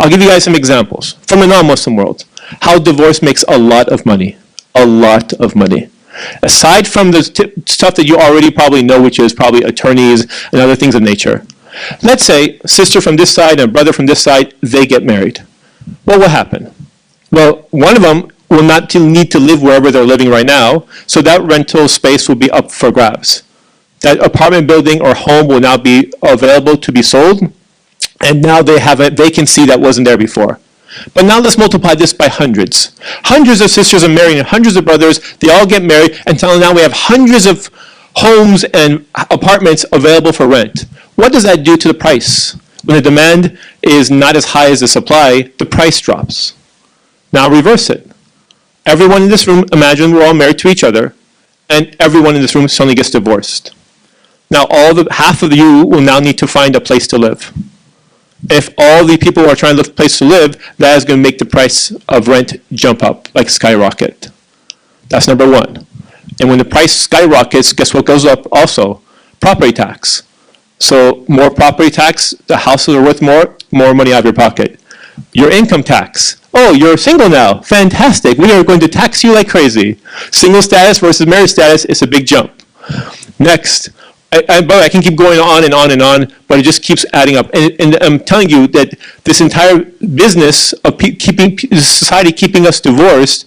I'll give you guys some examples from the non-Muslim world. How divorce makes a lot of money. A lot of money. Aside from the stuff that you already probably know, which is probably attorneys and other things of nature. Let's say a sister from this side and a brother from this side, they get married. What will happen? Well, one of them will not need to live wherever they're living right now, so that rental space will be up for grabs. That apartment building or home will now be available to be sold, and now they have a vacancy that wasn't there before. But now let's multiply this by hundreds. Hundreds of sisters are married and hundreds of brothers, they all get married, until now we have hundreds of homes and apartments available for rent. What does that do to the price? When the demand is not as high as the supply, the price drops. Now reverse it. Everyone in this room, imagine we're all married to each other, and everyone in this room suddenly gets divorced. Now half of you will now need to find a place to live. If all the people are trying to look for a place to live, that is going to make the price of rent jump up, like skyrocket. That's number one. And when the price skyrockets, guess what goes up also? Property tax. So more property tax, the houses are worth more money out of your pocket. Your income tax. Oh, you're single now. Fantastic. We are going to tax you like crazy. Single status versus married status is a big jump. Next. I can keep going on and on and on, but it just keeps adding up. And I'm telling you that this entire business of society keeping us divorced,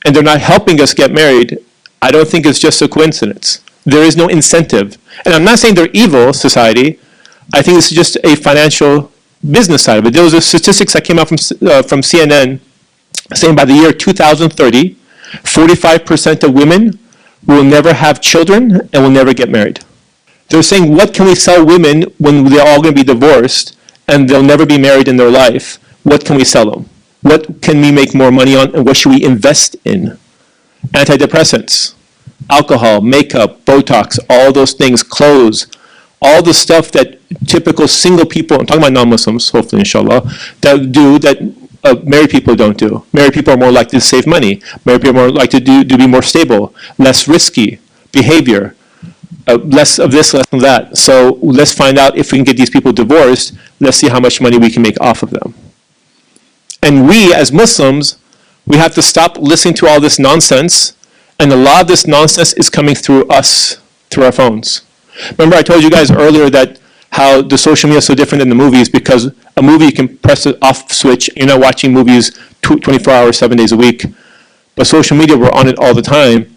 and they're not helping us get married, I don't think it's just a coincidence. There is no incentive. And I'm not saying they're evil, society. I think it's just a financial business side of it. There was a statistics that came out from CNN saying by the year 2030, 45% of women will never have children and will never get married. They're saying, what can we sell women when they're all going to be divorced and they'll never be married in their life? What can we sell them? What can we make more money on, and what should we invest in? Antidepressants, alcohol, makeup, Botox, all those things, clothes, all the stuff that typical single people, I'm talking about non-Muslims, hopefully, inshallah, that do that married people don't do. Married people are more likely to save money. Married people are more likely to be more stable, less risky behavior. Less of this, less of that. So let's find out if we can get these people divorced. Let's see how much money we can make off of them. And we, as Muslims, we have to stop listening to all this nonsense. And a lot of this nonsense is coming through us, through our phones. Remember I told you guys earlier that how the social media is so different than the movies, because a movie you can press the off switch. You're not watching movies 24 hours, 7 days a week. But social media, we're on it all the time.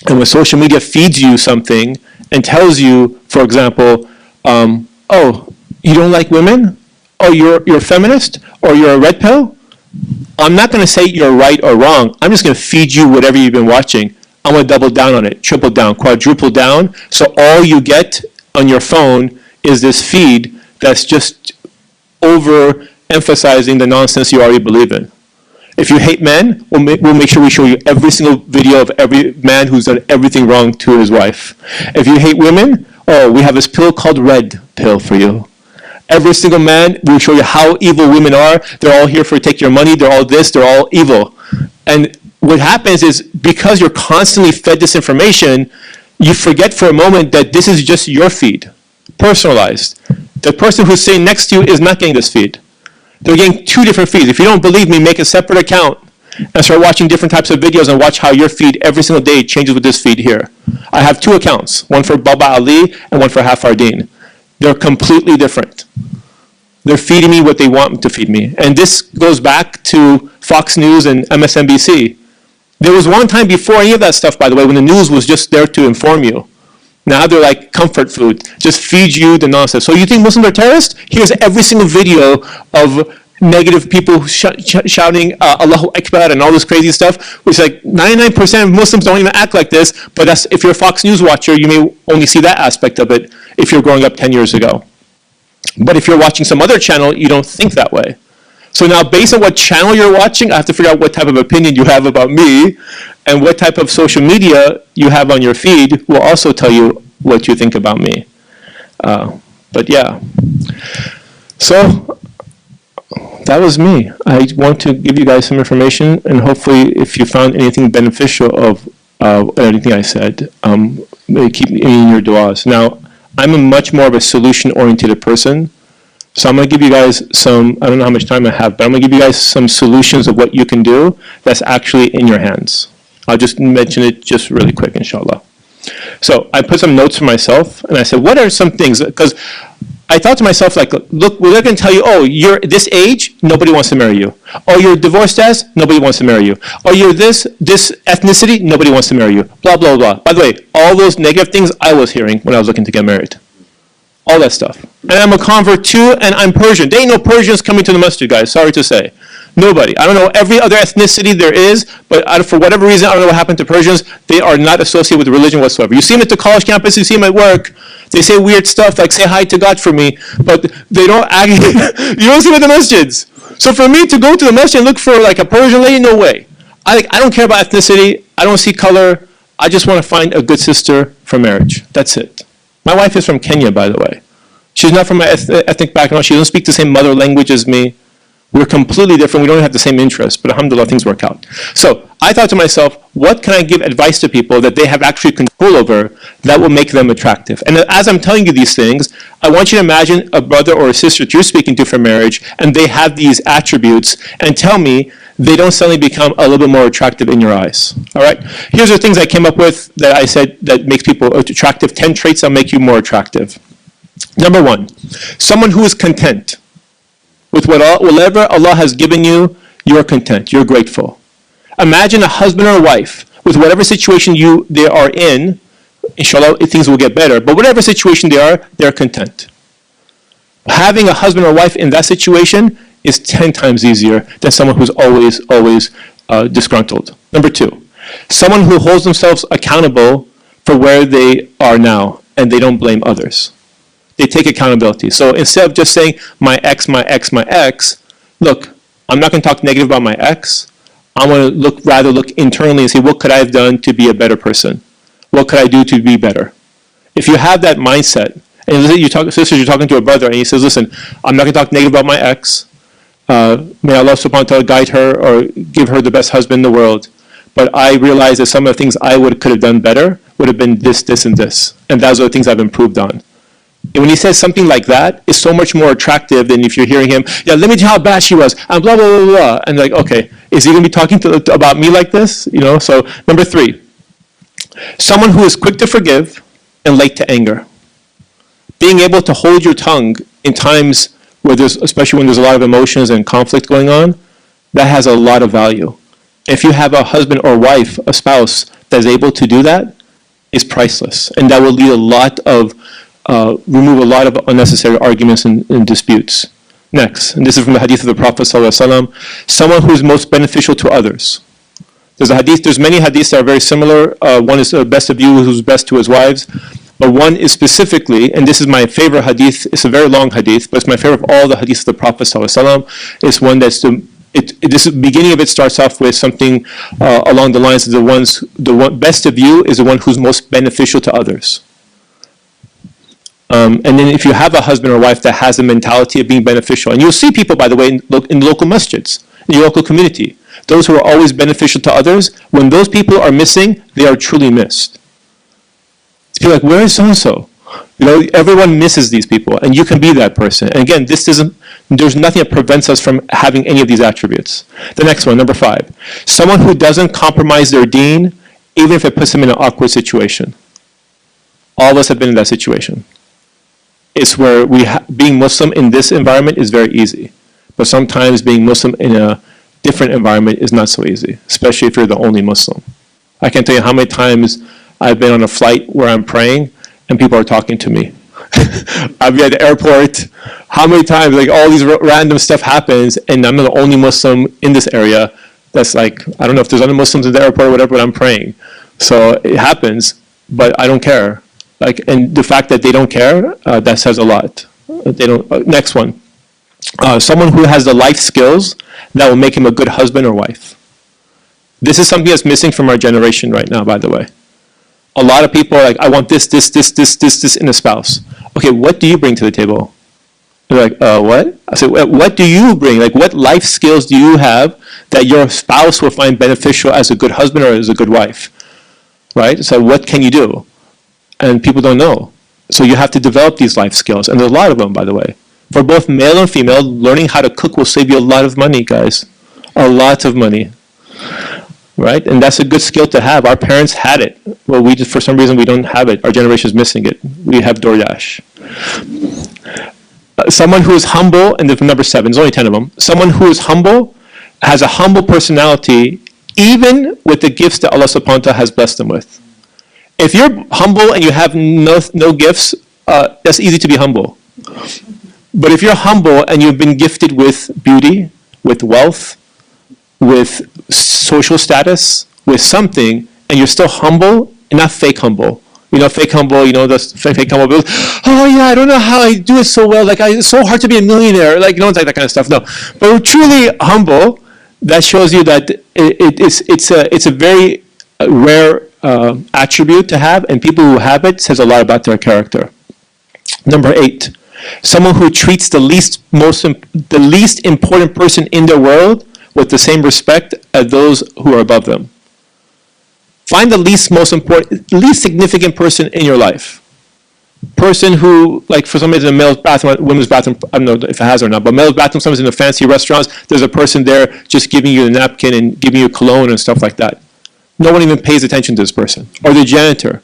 And when social media feeds you something and tells you, for example, oh, you don't like women? Oh, you're a feminist? Or you're a red pill? I'm not going to say you're right or wrong. I'm just going to feed you whatever you've been watching. I'm going to double down on it, triple down, quadruple down. So all you get on your phone is this feed that's just overemphasizing the nonsense you already believe in. If you hate men, we'll make sure we show you every single video of every man who's done everything wrong to his wife. If you hate women, oh, we have this pill called red pill for you. Every single man, we'll show you how evil women are. They're all here to take your money. They're all this. They're all evil. And what happens is, because you're constantly fed this information, you forget for a moment that this is just your feed, personalized. The person who's sitting next to you is not getting this feed. They're getting two different feeds. If you don't believe me, make a separate account and start watching different types of videos and watch how your feed every single day changes with this feed here. I have two accounts, one for Baba Ali and one for Hafardeen. They're completely different. They're feeding me what they want to feed me. And this goes back to Fox News and MSNBC. There was one time before any of that stuff, by the way, when the news was just there to inform you. Now they're like comfort food, just feed you the nonsense. So you think Muslims are terrorists? Here's every single video of negative people shouting Allahu Akbar and all this crazy stuff, which is like 99% of Muslims don't even act like this, but that's, if you're a Fox News watcher, you may only see that aspect of it if you're growing up 10 years ago. But if you're watching some other channel, you don't think that way. So now, based on what channel you're watching, I have to figure out what type of opinion you have about me, and what type of social media you have on your feed will also tell you what you think about me. But yeah. So that was me. I want to give you guys some information, and hopefully if you found anything beneficial of anything I said, keep me in your du'as. Now, I'm a much more of a solution-oriented person. So I'm going to give you guys some, I don't know how much time I have, but I'm going to give you guys some solutions of what you can do that's actually in your hands. I'll just mention it just really quick, inshallah. So I put some notes for myself, and I said, what are some things? Because I thought to myself, like, look, we're going to tell you, oh, you're this age, nobody wants to marry you. Oh, you're divorced status, nobody wants to marry you. Oh, you're this ethnicity, nobody wants to marry you. Blah, blah, blah. By the way, all those negative things I was hearing when I was looking to get married. All that stuff. And I'm a convert too, and I'm Persian. There ain't no Persians coming to the masjid, guys, sorry to say. Nobody. I don't know every other ethnicity there is, but for whatever reason, I don't know what happened to Persians. They are not associated with religion whatsoever. You see them at the college campus, you see them at work. They say weird stuff like, say hi to God for me, but they don't act, you don't see them at the masjids. So for me to go to the masjid and look for like a Persian lady, no way. I don't care about ethnicity. I don't see color. I just want to find a good sister for marriage. That's it. My wife is from Kenya, by the way. She's not from my ethnic background. She doesn't speak the same mother language as me. We're completely different. We don't have the same interests, but alhamdulillah, things work out. So I thought to myself, what can I give advice to people that they have actually control over that will make them attractive? And as I'm telling you these things, I want you to imagine a brother or a sister that you're speaking to for marriage, and they have these attributes, and tell me they don't suddenly become a little bit more attractive in your eyes. All right? Here's the things I came up with that I said that makes people attractive, 10 traits that make you more attractive. Number one, someone who is content. With whatever Allah has given you, you're content, you're grateful. Imagine a husband or a wife, with whatever situation they are in, inshallah things will get better, but whatever situation they are, they're content. Having a husband or wife in that situation is 10 times easier than someone who's always disgruntled. Number two, someone who holds themselves accountable for where they are now, and they don't blame others. They take accountability. So instead of just saying, my ex, look, I'm not going to talk negative about my ex. I want to rather look internally and say, what could I have done to be a better person? What could I do to be better? If you have that mindset, and you're talking to a brother, and he says, listen, I'm not going to talk negative about my ex. May Allah subhanahu wa ta'ala guide her or give her the best husband in the world. But I realize that some of the things I could have done better would have been this, this, and this. And those are the things I've improved on. And when he says something like that, it's so much more attractive than if you're hearing him, yeah, let me tell you how bad she was, and blah, blah, blah, blah. And like, okay, is he going to be talking about me like this? You know, so number three, someone who is quick to forgive and late to anger. Being able to hold your tongue in times where especially when there's a lot of emotions and conflict going on, that has a lot of value. If you have a husband or wife, a spouse, that's able to do that, it's priceless. And that will lead remove a lot of unnecessary arguments and disputes. Next, and this is from the hadith of the Prophet ﷺ, someone who is most beneficial to others. There's many hadiths that are very similar. One is best of you who's best to his wives. But one is specifically, and this is my favorite hadith, it's a very long hadith, but it's my favorite of all the hadiths of the Prophet ﷺ. It's one that's, the beginning of it starts off with something along the lines of the best of you is the one who's most beneficial to others. And then if you have a husband or wife that has a mentality of being beneficial, and you'll see people, by the way, in local masjids, in your local community, those who are always beneficial to others, when those people are missing, they are truly missed. You're like, where is so-and-so? You know, everyone misses these people, and you can be that person. And again, there's nothing that prevents us from having any of these attributes. The next one, number 5. Someone who doesn't compromise their deen, even if it puts them in an awkward situation. All of us have been in that situation. It's where being Muslim in this environment is very easy. But sometimes being Muslim in a different environment is not so easy, especially if you're the only Muslim. I can't tell you how many times I've been on a flight where I'm praying and people are talking to me. I'll be at the airport. How many times, like, all these random stuff happens, and I'm the only Muslim in this area that's like, I don't know if there's other Muslims in the airport or whatever, but I'm praying. So it happens, but I don't care. Like, and the fact that they don't care, that says a lot. They don't. Next one. Someone who has the life skills that will make him a good husband or wife. This is something that's missing from our generation right now, by the way. A lot of people are like, I want this in a spouse. Okay, what do you bring to the table? They're like, what? I said, what do you bring? Like, what life skills do you have that your spouse will find beneficial as a good husband or as a good wife? Right? So what can you do? And people don't know. So you have to develop these life skills. And there's a lot of them, by the way. For both male and female, learning how to cook will save you a lot of money, guys. A lot of money. Right? And that's a good skill to have. Our parents had it. Well, we just, for some reason, we don't have it. Our generation is missing it. We have DoorDash. Someone who is humble, and then number 7, there's only 10 of them. Someone who is humble, has a humble personality, even with the gifts that Allah subhanahu wa ta'ala has blessed them with. If you're humble and you have no gifts, that's easy to be humble. But if you're humble and you've been gifted with beauty, with wealth, with social status, with something, and you're still humble, and not fake humble. You know, fake humble, you know, the fake humble people, oh yeah, I don't know how I do it so well, like it's so hard to be a millionaire, like, you know, it's like that kind of stuff, no. But we're truly humble, that shows you that it's a very rare attribute to have, and people who have it says a lot about their character. Number 8, someone who treats the least important person in the world with the same respect as those who are above them. Find the least significant person in your life. Person who, like for some reason, a male's bathroom, women's bathroom, I don't know if it has or not, but male's bathroom, sometimes in the fancy restaurants, there's a person there just giving you the napkin and giving you cologne and stuff like that. No one even pays attention to this person. Or the janitor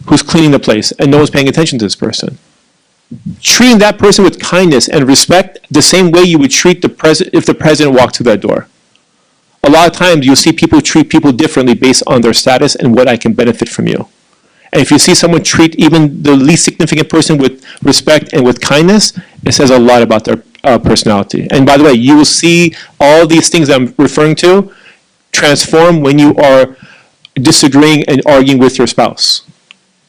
who's cleaning the place and no one's paying attention to this person. Treating that person with kindness and respect the same way you would treat the president if the president walked through that door. A lot of times you'll see people treat people differently based on their status and what I can benefit from you. And if you see someone treat even the least significant person with respect and with kindness, it says a lot about their personality. And by the way, you will see all these things I'm referring to transform when you are disagreeing and arguing with your spouse.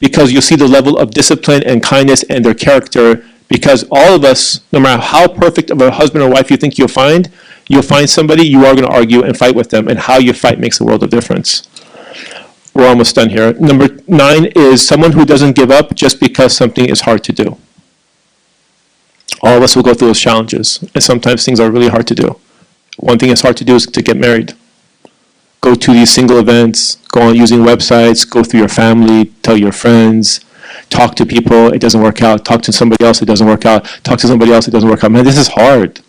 Because you'll see the level of discipline and kindness and their character, because all of us, no matter how perfect of a husband or wife you think you'll find somebody, you are going to argue and fight with them, and how you fight makes a world of difference. We're almost done here. Number 9 is someone who doesn't give up just because something is hard to do. All of us will go through those challenges, and sometimes things are really hard to do. One thing that's hard to do is to get married. Go to these single events, go on using websites, go through your family, tell your friends, talk to people, it doesn't work out. Talk to somebody else, it doesn't work out. Talk to somebody else, it doesn't work out. Man, this is hard.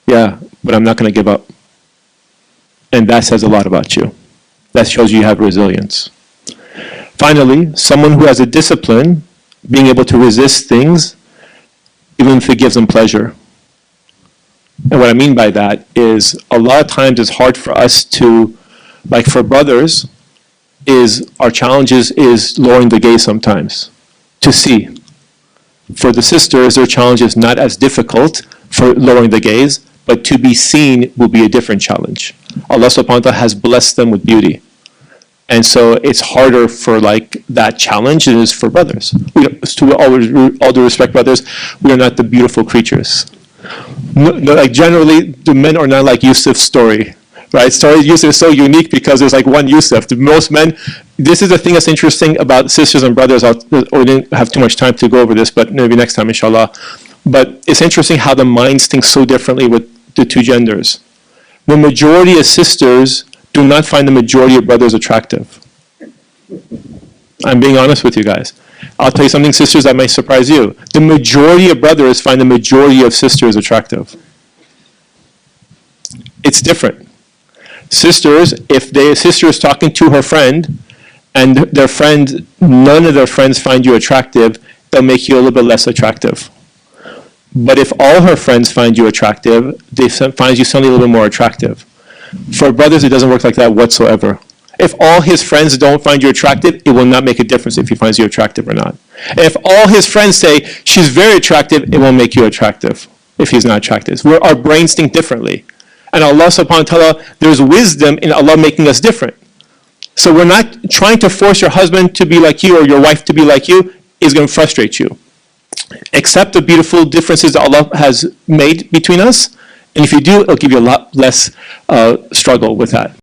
Yeah, but I'm not going to give up. And that says a lot about you. That shows you have resilience. Finally, someone who has a discipline, being able to resist things, even if it gives them pleasure. And what I mean by that is a lot of times it's hard for us to, like for brothers, our challenges is lowering the gaze sometimes, to see. For the sisters, their challenge is not as difficult for lowering the gaze, but to be seen will be a different challenge. Allah subhanahu wa ta'ala has blessed them with beauty. And so it's harder for like that challenge than it is for brothers. To all due respect, brothers, we are not the beautiful creatures. No, like generally, the men are not like Yusuf's story. Right? Story of Yusuf is so unique because there's like one Yusuf. Most men, this is the thing that's interesting about sisters and brothers. We didn't have too much time to go over this, but maybe next time, inshallah. But it's interesting how the minds think so differently with the two genders. The majority of sisters do not find the majority of brothers attractive. I'm being honest with you guys. I'll tell you something, sisters, that might surprise you. The majority of brothers find the majority of sisters attractive. It's different. Sisters, if a sister is talking to her friend, and their friend, none of their friends find you attractive, they'll make you a little bit less attractive. But if all her friends find you attractive, they find you suddenly a little bit more attractive. For brothers, it doesn't work like that whatsoever. If all his friends don't find you attractive, it will not make a difference if he finds you attractive or not. And if all his friends say, she's very attractive, it won't make you attractive if he's not attractive. Our brains think differently. And Allah subhanahu wa ta'ala, there's wisdom in Allah making us different. So we're not trying to force your husband to be like you or your wife to be like you, is going to frustrate you. Accept the beautiful differences that Allah has made between us, and if you do, it'll give you a lot less struggle with that.